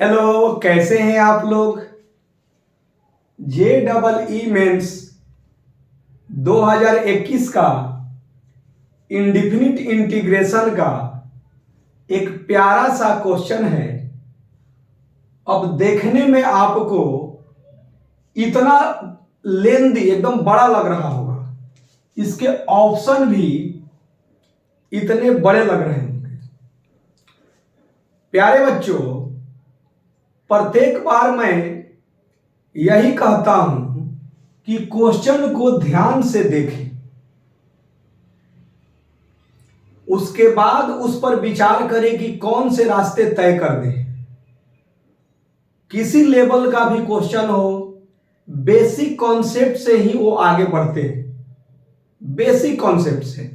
Hello, कैसे हैं आप लोग। JEE मेंस 2021 का इंडिफिनिट इंटीग्रेशन का एक प्यारा सा क्वेश्चन है। अब देखने में आपको इतना लेंदी एकदम बड़ा लग रहा होगा, इसके ऑप्शन भी इतने बड़े लग रहे होंगे। प्यारे बच्चों, प्रत्येक बार मैं यही कहता हूं कि क्वेश्चन को ध्यान से देखें, उसके बाद उस पर विचार करें कि कौन से रास्ते तय कर दें। किसी लेवल का भी क्वेश्चन हो, बेसिक कॉन्सेप्ट से ही वो आगे बढ़ते हैं। बेसिक कॉन्सेप्ट से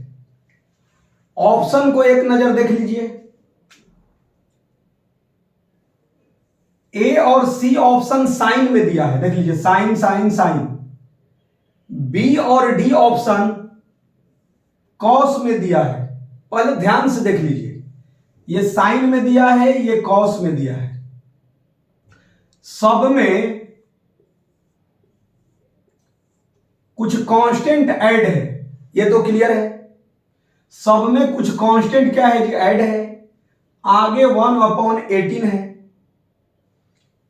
ऑप्शन को एक नजर देख लीजिए। ए और सी ऑप्शन साइन में दिया है, देख लीजिए, साइन साइन साइन। बी और डी ऑप्शन कॉस में दिया है। पहले ध्यान से देख लीजिए, ये साइन में दिया है, ये कॉस में दिया है। सब में कुछ कांस्टेंट ऐड है, ये तो क्लियर है। सब में कुछ कांस्टेंट क्या है जी, ऐड है। आगे 1/18 है।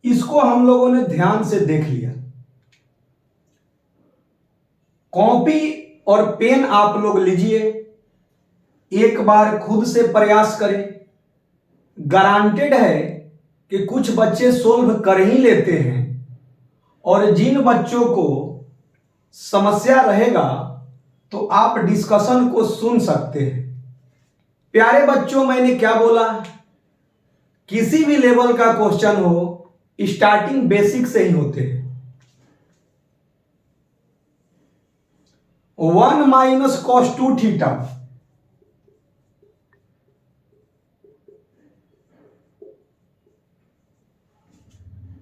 इसको हम लोगों ने ध्यान से देख लिया। कॉपी और पेन आप लोग लीजिए, एक बार खुद से प्रयास करें। गारंटेड है कि कुछ बच्चे सोल्व कर ही लेते हैं, और जिन बच्चों को समस्या रहेगा तो आप डिस्कशन को सुन सकते हैं। प्यारे बच्चों, मैंने क्या बोला, किसी भी लेवल का क्वेश्चन हो, स्टार्टिंग बेसिक से ही होते हैं। 1 - cos 2 थीटा,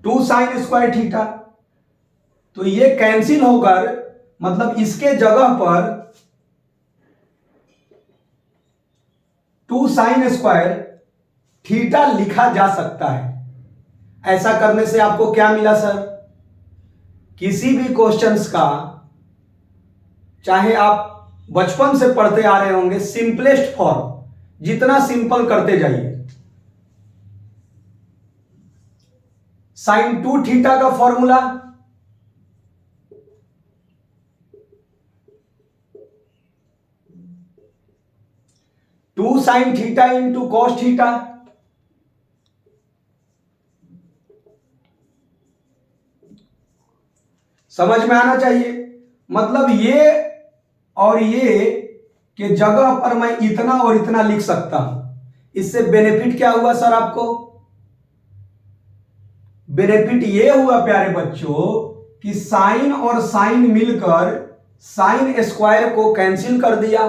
टू साइन स्क्वायर थीटा, तो ये कैंसिल होकर, मतलब इसके जगह पर 2 साइन स्क्वायर थीटा लिखा जा सकता है। ऐसा करने से आपको क्या मिला सर, किसी भी क्वेश्चंस का, चाहे आप बचपन से पढ़ते आ रहे होंगे, सिंपलेस्ट फॉर्म, जितना सिंपल करते जाइए। साइन 2 थीटा का formula two sine theta into cos theta. समझ में आना चाहिए। मतलब ये और ये के जगह पर मैं इतना और इतना लिख सकता हूं। इससे बेनिफिट क्या हुआ सर आपको? बेनिफिट ये हुआ प्यारे बच्चों कि साइन और साइन मिलकर साइन स्क्वायर को कैंसिल कर दिया,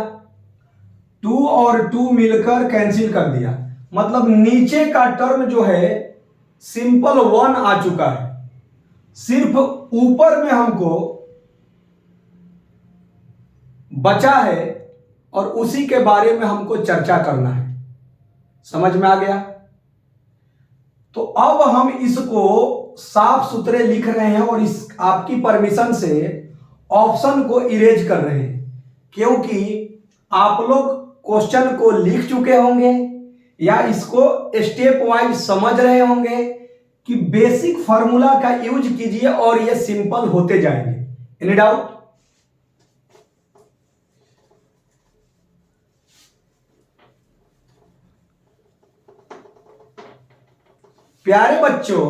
2 और 2 मिलकर कैंसिल कर दिया। मतलब नीचे का टर्म जो है सिंपल 1 आ चुका है। सिर्फ ऊपर में हमको बचा है और उसी के बारे में हमको चर्चा करना है। समझ में आ गया? तो अब हम इसको साफ सुथरे लिख रहे हैं और इस आपकी परमिशन से ऑप्शन को इरेज कर रहे हैं, क्योंकि आप लोग क्वेश्चन को लिख चुके होंगे या इसको स्टेप वाइज समझ रहे होंगे कि बेसिक फार्मूला का यूज कीजिए और ये सिंपल होते जाएंगे। Any doubt? प्यारे बच्चों,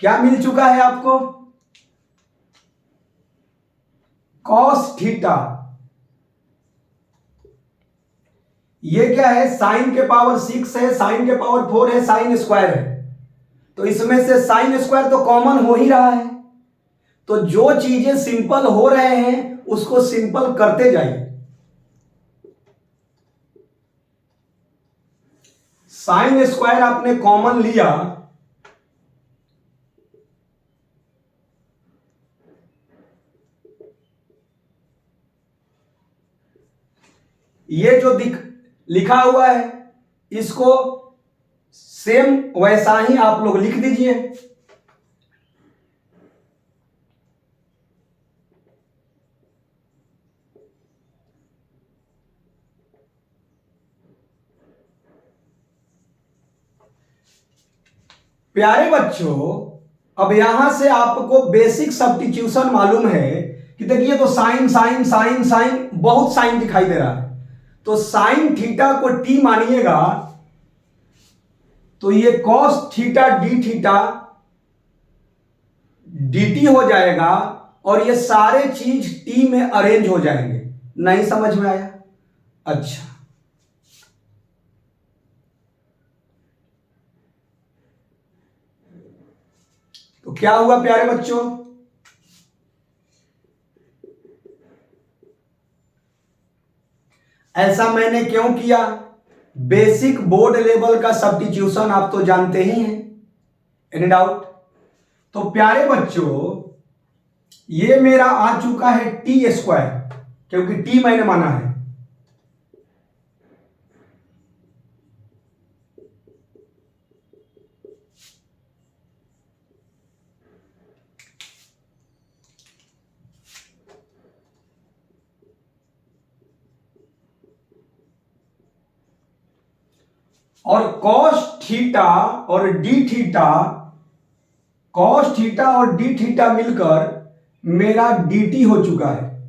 क्या मिल चुका है आपको? Cos theta. ये क्या है? साइन के पावर 6 है, साइन के पावर 4 है, साइन स्क्वायर है। तो इसमें से साइन स्क्वायर तो कॉमन हो ही रहा है। तो जो चीजें सिंपल हो रहे हैं उसको सिंपल करते जाइए। साइन स्क्वायर आपने कॉमन लिया, ये जो लिखा हुआ है इसको सेम वैसा ही आप लोग लिख दीजिए। प्यारे बच्चों, अब यहां से आपको बेसिक सब्स्टिट्यूशन मालूम है कि देखिए, तो साइन साइन साइन साइन, बहुत साइन दिखाई दे रहा है, तो साइन थीटा को टी मानिएगा तो ये cos theta D theta dt हो जाएगा, और ये सारे चीज टी में अरेंज हो जाएंगे। नहीं समझ में आया? अच्छा, तो क्या हुआ प्यारे बच्चों? ऐसा मैंने क्यों किया? बेसिक बोर्ड लेवल का सब्स्टिट्यूशन आप तो जानते ही हैं। Any doubt? तो प्यारे बच्चों, ये मेरा आ चुका है टी स्क्वायर, क्योंकि टी मैंने माना है। और cos थीटा और डी थीटा, cos थीटा और डी थीटा मिलकर मेरा dt हो चुका है।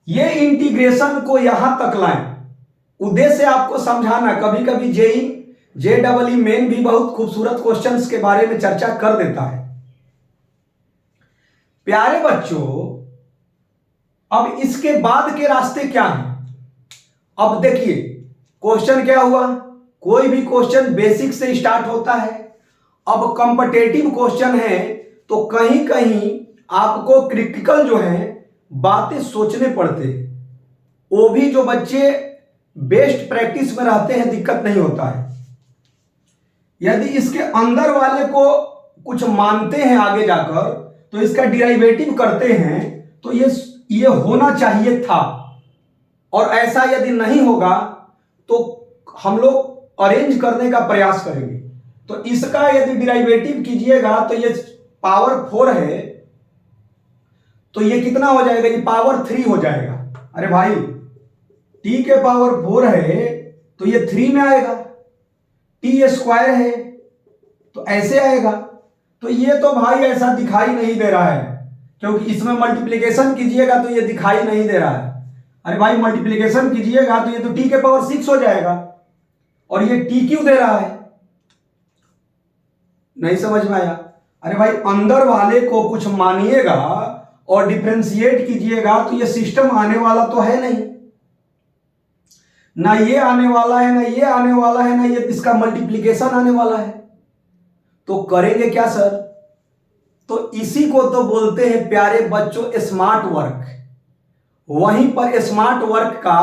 ये इंटीग्रेशन को यहां तक लाएं, उद्देश्य आपको समझाना। कभी कभी JEE मेन भी बहुत खूबसूरत क्वेश्चंस के बारे में चर्चा कर देता है। प्यारे बच्चों, अब इसके बाद के रास्ते क्या हैं? अब देखिए, क्वेश्चन क्या हुआ? कोई भी क्वेश्चन बेसिक से स्टार्ट होता है। अब कॉम्पिटिटिव क्वेश्चन है तो कहीं कहीं आपको क्रिटिकल जो है बातें सोचने पड़ते हैं। वो भी जो बच्चे बेस्ट प्रैक्टिस में रहते हैं दिक्कत नहीं होता है। यदि इसके अंदर वाले को कुछ मानते हैं आगे जाकर, तो इसका डिराइवेटिव करते हैं, तो ये होना चाहिए था। और ऐसा यदि नहीं होगा तो हम लोग अरेंज करने का प्रयास करेंगे। तो इसका यदि डिराइवेटिव कीजिएगा तो ये पावर 4 है, तो ये कितना हो जाएगा? ये पावर 3 हो जाएगा। अरे भाई, t के पावर 4 है तो ये 3 में आएगा। t स्क्वायर है तो ऐसे आएगा। तो ये तो भाई ऐसा दिखाई नहीं दे रहा है, क्योंकि इसमें मल्टीप्लिकेशन कीजिएगा तो ये दिखाई नहीं दे रहा है। अरे भाई, मल्टीप्लिकेशन कीजिएगा तो ये तो t के पावर 6 हो जाएगा, और ये t क्यों दे रहा है? नहीं समझ में आया? अरे भाई, अंदर वाले को कुछ मानिएगा और डिफरेंशिएट कीजिएगा तो ये सिस्टम आने वाला तो है नहीं, ना ये आने वाला है, ना ये आने वाला है, ना ये इसका मल्टीप्लिकेशन आने वाला है। तो करेंगे क्या सर? तो इसी को तो बोलते हैं प्यारे बच्चों स्मार्ट वर्क। वहीं पर स्मार्ट वर्क का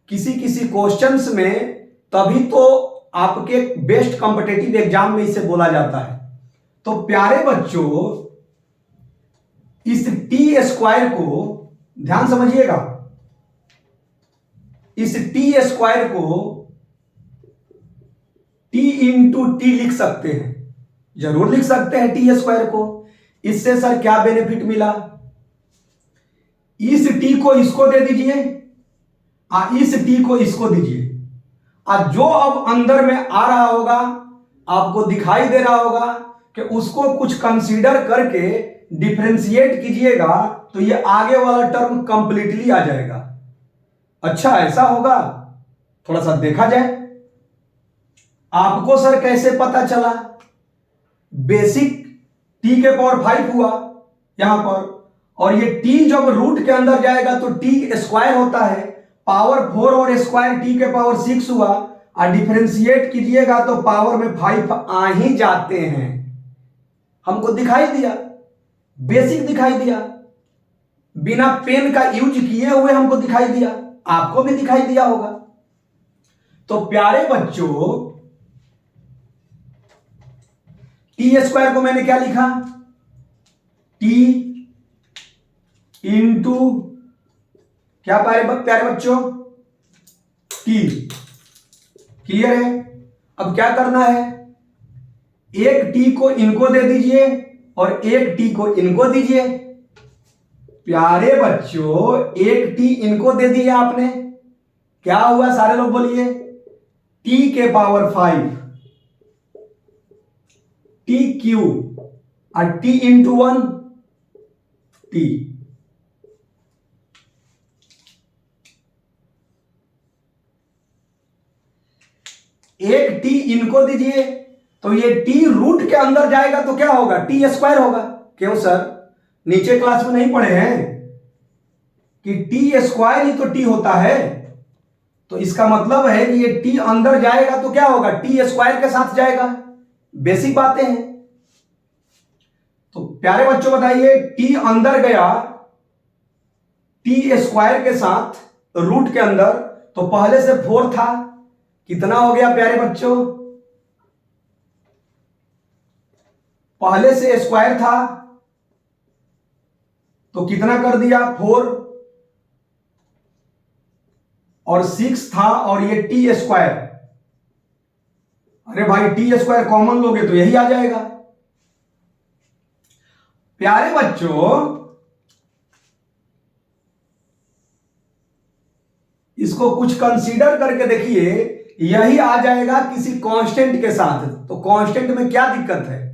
किसी किसी क्वेश्चंस में तभी तो आपके बेस्ट कॉम्पिटिटिव एग्जाम में इसे बोला जाता है। तो प्यारे बच्चों, इस टी स्क्वायर को ध्यान समझिएगा, इस टी स्क्वायर को टी इंटू टी लिख सकते हैं, जरूर लिख सकते हैं टी स्क्वायर को। इससे सर क्या बेनिफिट मिला? इस टी को इसको दे दीजिए, इस टी को इसको दीजिए, जो अब अंदर में आ रहा होगा आपको दिखाई दे रहा होगा कि उसको कुछ कंसीडर करके डिफरेंशिएट कीजिएगा तो ये आगे वाला टर्म कंप्लीटली आ जाएगा। अच्छा, ऐसा होगा? थोड़ा सा देखा जाए। आपको सर कैसे पता चला? बेसिक t के पावर 5 हुआ यहां पर, और ये t जब रूट के अंदर जाएगा तो t स्क्वायर होता है, पावर 4 और स्क्वायर t के पावर 6 हुआ, और डिफरेंशिएट कीजिएगा तो पावर में 5 आ ही जाते हैं। हमको दिखाई दिया, बेसिक दिखाई दिया, बिना पेन का यूज किए हुए हमको दिखाई दिया, आपको भी दिखाई दिया होगा। तो प्यारे बच्चों, टी स्क्वायर को मैंने क्या लिखा? टी इंटू क्या प्यारे बच्चों? टी। क्लियर है? अब क्या करना है, एक टी को इनको दे दीजिए और एक टी को इनको दीजिए। प्यारे बच्चों, एक टी इनको दे दिया आपने, क्या हुआ सारे लोग बोलिए, टी के पावर 5 टी क्यू और टी इंटू 1 टी। एक टी इनको दीजिए तो ये टी रूट के अंदर जाएगा तो क्या होगा, टी स्क्वायर होगा। क्यों सर, नीचे क्लास में नहीं पढ़े हैं कि टी स्क्वायर ही तो टी होता है? तो इसका मतलब है कि ये टी अंदर जाएगा तो क्या होगा, टी स्क्वायर के साथ जाएगा। बेसिक बातें हैं। तो प्यारे बच्चों बताइए, टी अंदर गया टी स्क्वायर के साथ रूट के अंदर, तो पहले से 4 था, कितना हो गया प्यारे बच्चों, पहले से स्क्वायर था तो कितना कर दिया 4, और 6 था और ये टी स्क्वायर, अरे भाई टी स्क्वायर कॉमन लोगे तो यही आ जाएगा। प्यारे बच्चों, इसको कुछ कंसीडर करके देखिए, यही आ जाएगा किसी कांस्टेंट के साथ, तो कांस्टेंट में क्या दिक्कत है?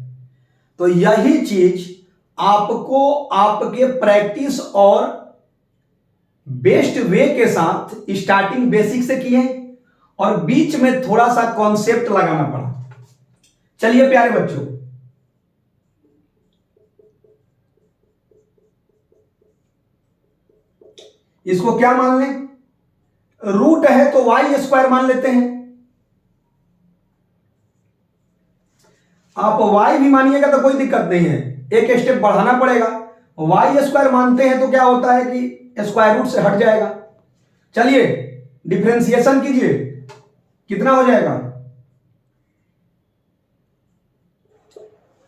तो यही चीज आपको आपके प्रैक्टिस और बेस्ट वे के साथ स्टार्टिंग बेसिक से किए और बीच में थोड़ा सा कॉन्सेप्ट लगाना पड़ा। चलिए प्यारे बच्चों, इसको क्या मान लें, रूट है तो वाई स्क्वायर मान लेते हैं। आप वाई भी मानिएगा तो कोई दिक्कत नहीं है, एक स्टेप बढ़ाना पड़ेगा। वाई स्क्वायर मानते हैं तो क्या होता है कि स्क्वायर रूट से हट जाएगा। चलिए डिफरेंशिएशन कीजिए, कितना हो जाएगा,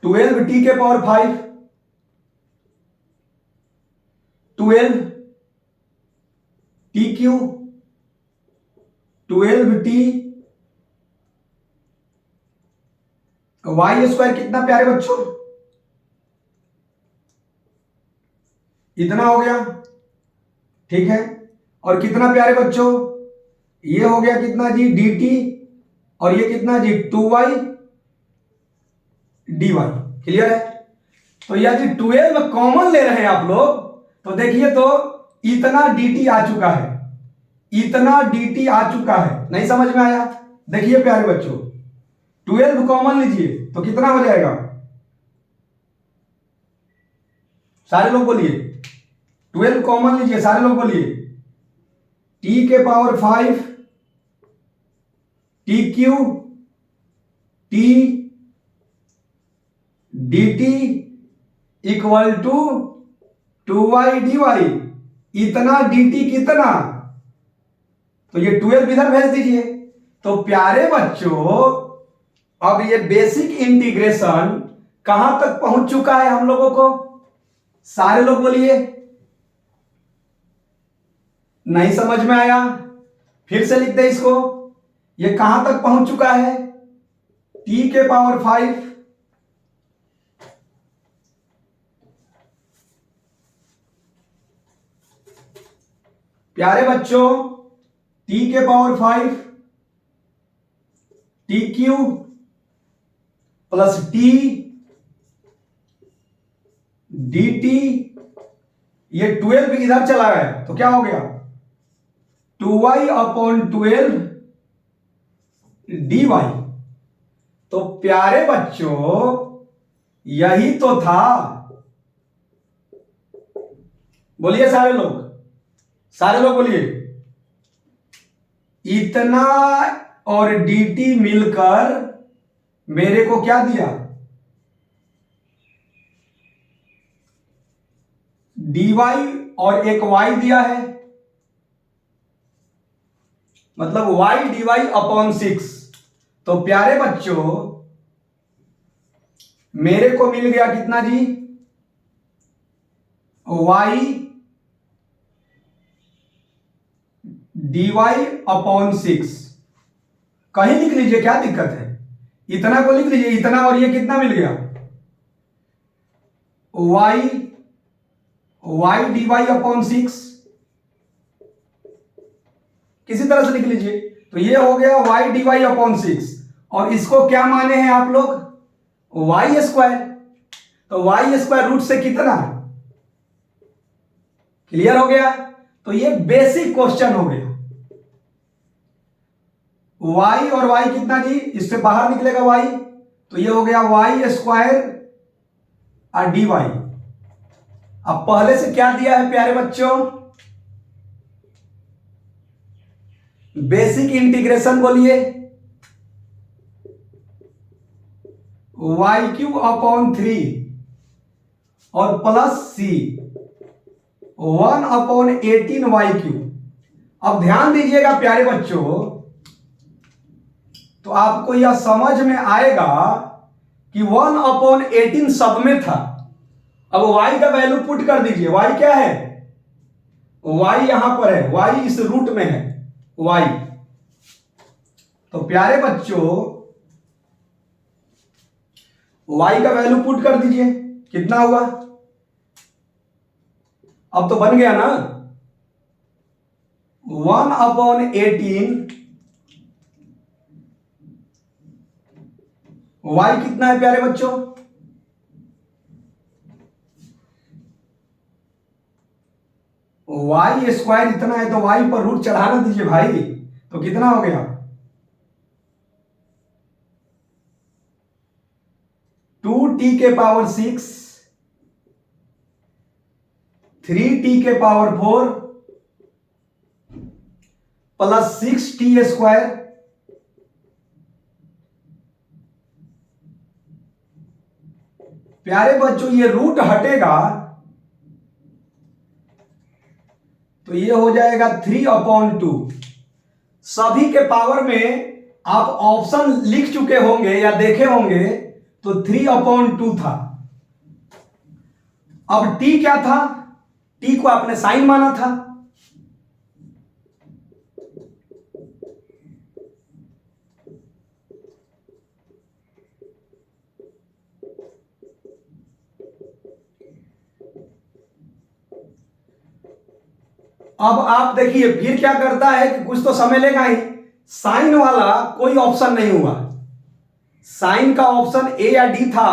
12 टी के power 5 12 t cube 12 t y square कितना प्यारे बच्चों, इतना हो गया, ठीक है। और कितना प्यारे बच्चों, ये हो गया कितना जी, डी टी, और ये कितना जी, 2y dy। क्लियर है? तो यदि 12 कॉमन ले रहे हैं आप लोग तो देखिए, तो इतना dt आ चुका है, इतना dt आ चुका है। नहीं समझ में आया? देखिए प्यारे बच्चों, 12 कॉमन लीजिए तो कितना हो जाएगा, सारे लोग बोलिए, 12 कॉमन लीजिए, सारे लोग बोलिए, t के power 5 t cube t d t equal to 2y dy। इतना dt कितना, तो ये 12 इधर भेज दीजिए। तो प्यारे बच्चों, अब ये बेसिक इंटीग्रेशन कहां तक पहुंच चुका है हम लोगों को, सारे लोग बोलिए। नहीं समझ में आया? फिर से लिख दे इसको, ये कहां तक पहुंच चुका है, t के पावर 5 प्यारे बच्चों, t के power 5 t Q plus T d T, ये 12 इधर चला गया तो क्या हो गया, 2y अपॉन 12 dy। तो प्यारे बच्चों, यही तो था। बोलिए सारे लोग, सारे लोग बोलिए, इतना और dt मिलकर मेरे को क्या दिया, dy और एक y दिया है, मतलब y dy अपॉन 6। तो प्यारे बच्चों, मेरे को मिल गया कितना जी, y dy अपॉन 6। कहीं लिख लीजिए, क्या दिक्कत है। इतना को लिख लीजिए, इतना, और ये कितना मिल गया, y dy अपॉन 6, किसी तरह से लिख लीजिए। तो ये हो गया y dy अपॉन 6, और इसको क्या माने हैं आप लोग, y स्क्वायर। तो y स्क्वायर रूट से कितना, क्लियर हो गया। तो ये बेसिक क्वेश्चन हो गया। y और y कितना जी, इससे बाहर निकलेगा y, तो ये हो गया y स्क्वायर और dy। अब पहले से क्या दिया है प्यारे बच्चों, बेसिक इंटीग्रेशन बोलिए, वाई क्यू अपॉन 3 और plus c 1 upon 18 y cube. अब ध्यान दीजिएगा प्यारे बच्चों, तो आपको यह समझ में आएगा कि 1 अपॉन 18 सब में था। अब y का वैल्यू पुट कर दीजिए, y क्या है, y यहां पर है, y इस रूट में है y। तो प्यारे बच्चों y का वैल्यू पुट कर दीजिए, कितना हुआ, अब तो बन गया ना 1 अपॉन 18, y कितना है प्यारे बच्चों, y स्क्वायर इतना है, तो y पर रूट चढ़ाना दीजिए भाई, तो कितना हो गया 2t के पावर 6, 3t के पावर 4 प्लस 6t स्क्वायर। प्यारे बच्चों ये रूट हटेगा तो ये हो जाएगा 3 अपॉन 2। सभी के पावर में आप ऑप्शन लिख चुके होंगे या देखे होंगे, तो 3 अपॉन 2 था। अब t क्या था, t को आपने साइन माना था, अब आप देखिए फिर क्या करता है कि कुछ तो समय लेगा ही, साइन वाला कोई ऑप्शन नहीं हुआ, साइन का ऑप्शन ए या डी था,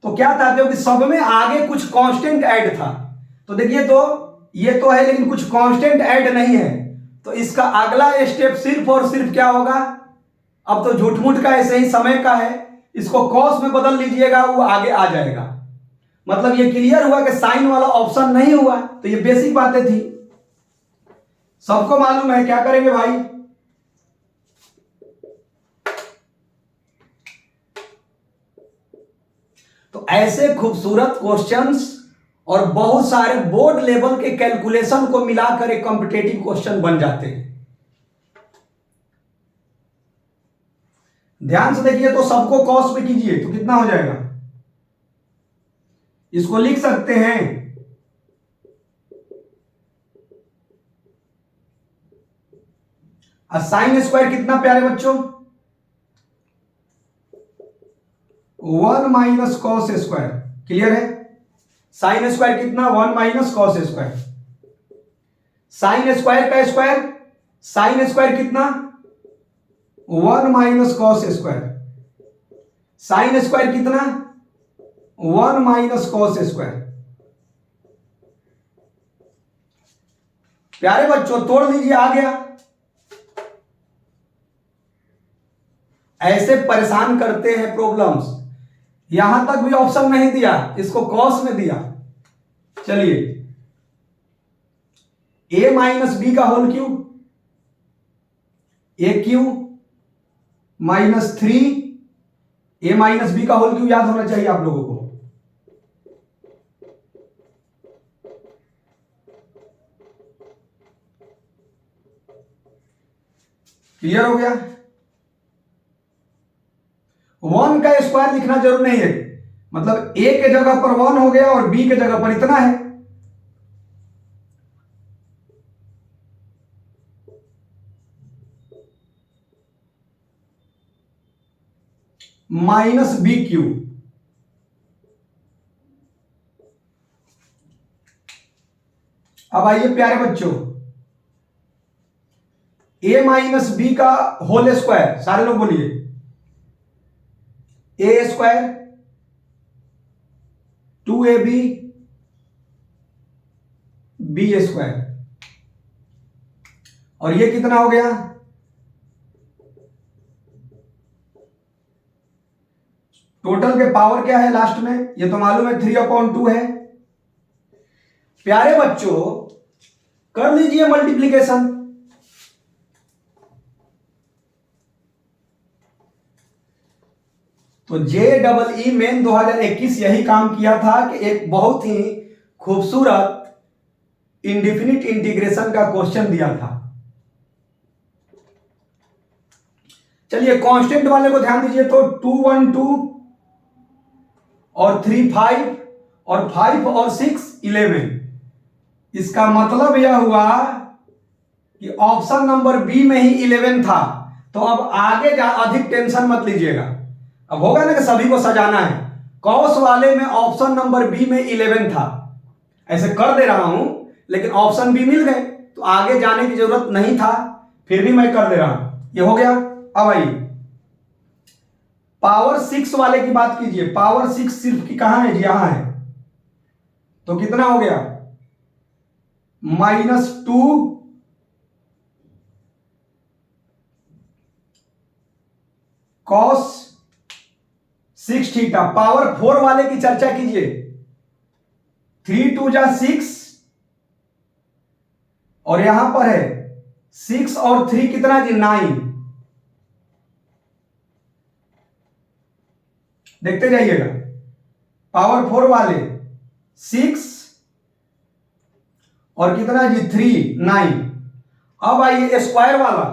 तो क्या था क्योंकि सब में आगे कुछ कांस्टेंट ऐड था। तो देखिए तो ये तो है लेकिन कुछ कांस्टेंट ऐड नहीं है, तो इसका अगला स्टेप सिर्फ और सिर्फ क्या होगा, अब तो झूठमूठ का ऐसे ही समय का है, इसको कॉस में बदल लीजिएगा, वो आगे आ जाएगा। मतलब ये क्लियर हुआ कि साइन वाला ऑप्शन नहीं हुआ, तो ये बेसिक बातें थी, सबको मालूम है। क्या करेंगे भाई, तो ऐसे खूबसूरत क्वेश्चंस और बहुत सारे बोर्ड लेवल के कैलकुलेशन को मिलाकर एक कॉम्पिटेटिव क्वेश्चन बन जाते हैं। ध्यान से देखिए, तो सबको कॉस पे कीजिए तो कितना हो जाएगा, इसको लिख सकते हैं साइन स्क्वायर कितना प्यारे बच्चों, 1 माइनस कॉस स्क्वायर। क्लियर है, साइन स्क्वायर कितना, 1 minus cos square. Sine square का स्क्वायर, साइन स्क्वायर कितना, 1 minus cos square. Sine square कितना, 1 माइनस कॉस स्क्वायर। प्यारे बच्चों तोड़ लीजिए, आ गया। ऐसे परेशान करते हैं प्रॉब्लम्स, यहां तक भी ऑप्शन नहीं दिया, इसको कॉस में दिया। चलिए, a माइनस बी का whole cube, a cube minus 3 a minus b का होल क्यूब याद होना चाहिए आप लोगों को। क्लियर हो गया, 1 का स्क्वायर लिखना जरूर नहीं है, मतलब a के जगह पर 1 हो गया और b के जगह पर इतना है। Minus b cube. अब आइए प्यारे बच्चों, ए माइनस बी का होल स्क्वायर, सारे लोग बोलिए, ए स्क्वायर 2ab बी स्क्वायर, और ये कितना हो गया, टोटल के पावर क्या है लास्ट में, ये तो मालूम है 3/2 है। प्यारे बच्चों कर लीजिए मल्टीप्लीकेशन। तो JEE मेन 2021 यही काम किया था कि एक बहुत ही खूबसूरत इंडेफिनिट इंटीग्रेशन का क्वेश्चन दिया था। चलिए कांस्टेंट वाले को ध्यान दीजिए, तो 212 और 3 5 और 5 और 6 11। इसका मतलब यह हुआ कि ऑप्शन नंबर बी में ही 11 था। तो अब आगे अधिक टेंशन मत लीजिएगा। अब होगा ना कि सभी को सजाना है, कॉस वाले में ऑप्शन नंबर बी में 11 था, ऐसे कर दे रहा हूं, लेकिन ऑप्शन बी मिल गए तो आगे जाने की जरूरत नहीं था, फिर भी मैं कर दे रहा हूं। ये हो गया। अब आइए पावर 6 वाले की बात कीजिए। पावर 6 सिर्फ की कहां है जी, यहां है, तो कितना हो गया, -2 cos 6 थीटा। पावर 4 वाले की चर्चा कीजिए, 3 2 जा 6 और यहां पर है 6 और 3 कितना जी, 9। देखते जाइएगा, पावर 4 वाले 6 और कितना जी, 3 9। अब आइए स्क्वायर वाला।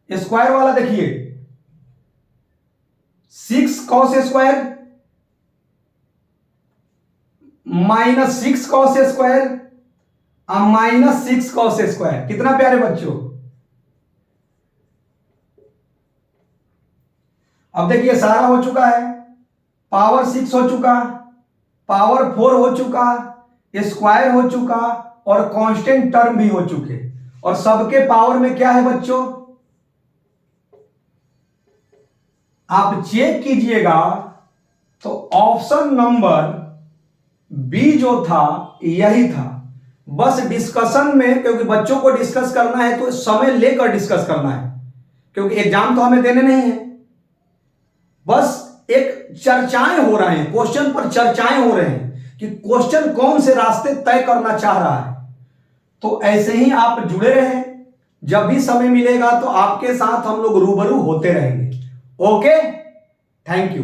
स्क्वायर वाला देखिए, 6 cos square -6 cos square -6 cos square, कितना प्यारे बच्चों। अब देखिए सारा हो चुका है, पावर 6 हो चुका, पावर 4 हो चुका, स्क्वायर हो चुका और कांस्टेंट टर्म भी हो चुके, और सबके पावर में क्या है बच्चों, आप चेक कीजिएगा तो ऑप्शन नंबर बी जो था यही था। बस डिस्कशन में, क्योंकि बच्चों को डिस्कस करना है तो समय लेकर डिस्कस करना है, क्योंकि एग्जाम तो हमें देने नहीं है, बस एक चर्चाएं हो रहे हैं, क्वेश्चन पर चर्चाएं हो रहे हैं कि क्वेश्चन कौन से रास्ते तय करना चाह रहा है। तो ऐसे ही आप जुड़े रहें, जब भी समय मिलेगा तो आपके साथ हम लोग रूबरू होते रहेंगे। Okay, thank you.